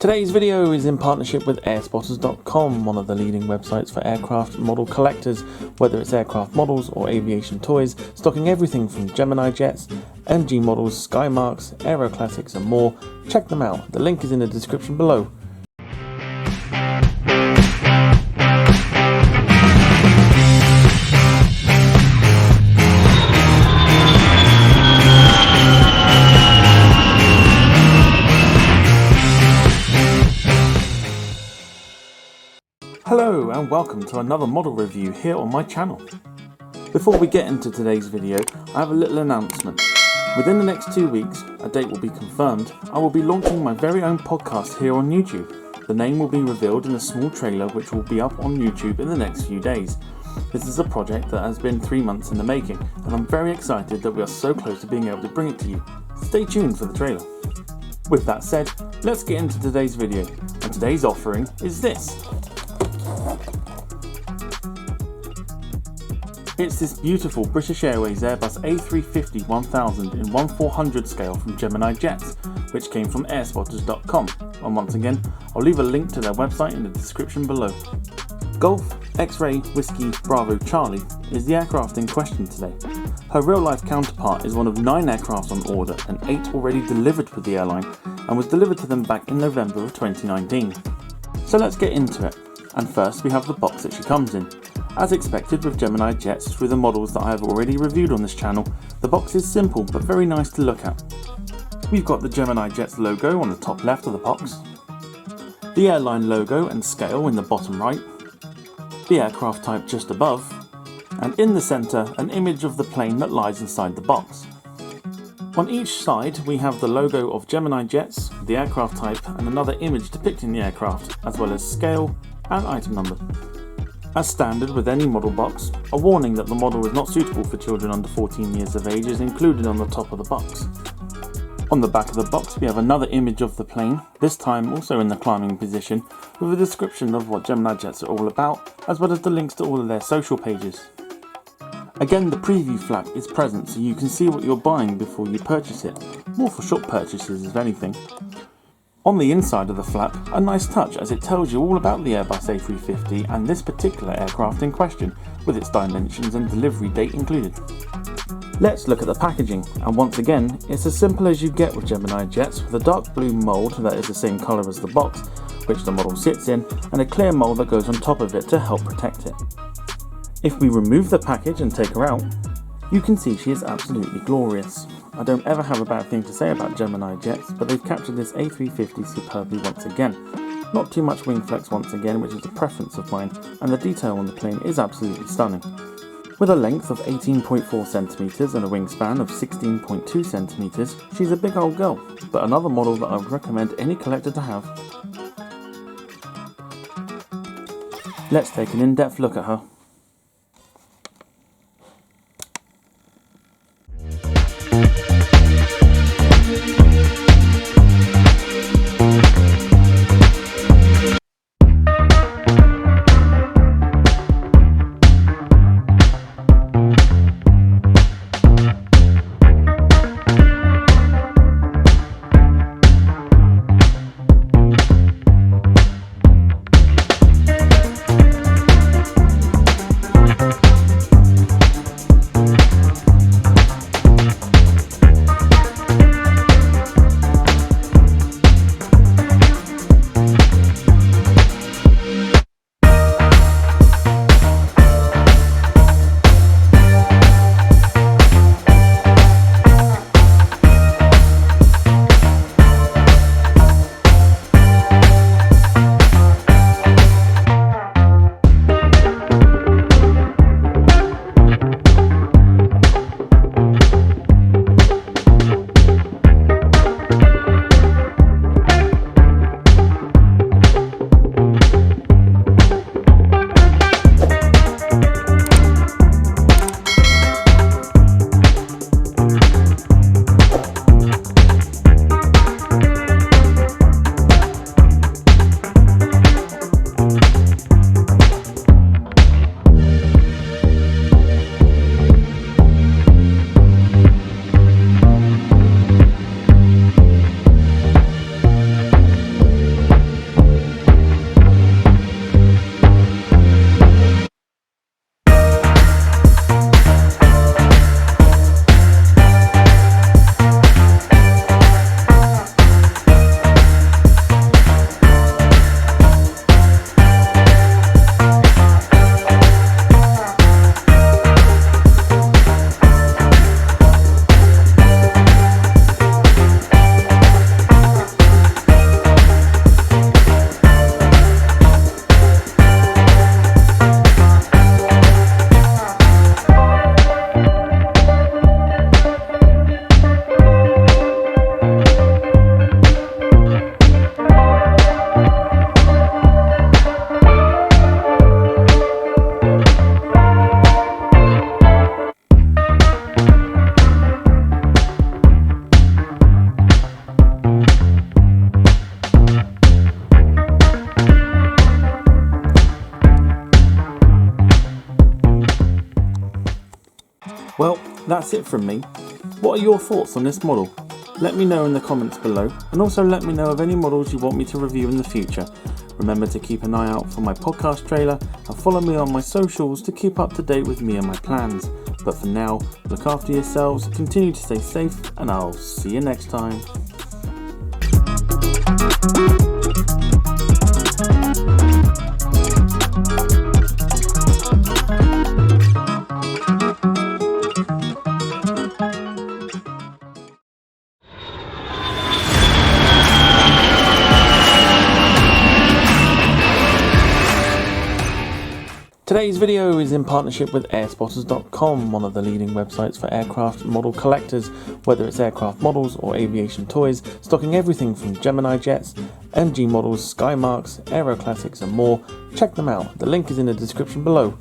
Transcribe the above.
Today's video is in partnership with airspotters.com, one of the leading websites for aircraft model collectors, whether it's aircraft models or aviation toys, stocking everything from Gemini Jets, MG models, Skymarks, Aero Classics and more. Check them out, the link is in the description below. Hello and welcome to another model review here on my channel. Before we get into today's video, I have a little announcement. Within the next 2 weeks, a date will be confirmed, I will be launching my very own podcast here on YouTube. The name will be revealed in a small trailer which will be up on YouTube in the next few days. This is a project that has been 3 months in the making, and I'm very excited that we are so close to being able to bring it to you. Stay tuned for the trailer. With that said, let's get into today's video, and today's offering is this. It's this beautiful British Airways Airbus A350-1000 in 1/400 scale from Gemini Jets, which came from airspotters.com, and once again, I'll leave a link to their website in the description below. Golf, X-Ray, Whiskey, Bravo, Charlie is the aircraft in question today. Her real-life counterpart is one of 9 aircraft on order and 8 already delivered with the airline, and was delivered to them back in November of 2019. So let's get into it, and first we have the box that she comes in. As expected with Gemini Jets through the models that I have already reviewed on this channel, the box is simple but very nice to look at. We've got the Gemini Jets logo on the top left of the box, the airline logo and scale in the bottom right, the aircraft type just above, and in the centre an image of the plane that lies inside the box. On each side we have the logo of Gemini Jets, the aircraft type and another image depicting the aircraft, as well as scale and item number. As standard with any model box, a warning that the model is not suitable for children under 14 years of age is included on the top of the box. On the back of the box we have another image of the plane, this time also in the climbing position, with a description of what Gemini Jets are all about, as well as the links to all of their social pages. Again, the preview flap is present so you can see what you're buying before you purchase it, more for shop purchases if anything. On the inside of the flap, a nice touch as it tells you all about the Airbus A350 and this particular aircraft in question, with its dimensions and delivery date included. Let's look at the packaging, and once again, it's as simple as you get with Gemini Jets, with a dark blue mould that is the same colour as the box, which the model sits in, and a clear mould that goes on top of it to help protect it. If we remove the package and take her out, you can see she is absolutely glorious. I don't ever have a bad thing to say about Gemini Jets, but they've captured this A350 superbly once again. Not too much wing flex once again, which is a preference of mine, and the detail on the plane is absolutely stunning. With a length of 18.4 cm and a wingspan of 16.2 cm, she's a big old girl, but another model that I would recommend any collector to have. Let's take an in-depth look at her. Well, that's it from me. What are your thoughts on this model? Let me know in the comments below, and also let me know of any models you want me to review in the future. Remember to keep an eye out for my podcast trailer and follow me on my socials to keep up to date with me and my plans. But for now, look after yourselves, continue to stay safe, and I'll see you next time. Today's video is in partnership with airspotters.com, one of the leading websites for aircraft model collectors, whether it's aircraft models or aviation toys, stocking everything from Gemini Jets, MG models, Skymarks, Aero Classics and more. Check them out, the link is in the description below.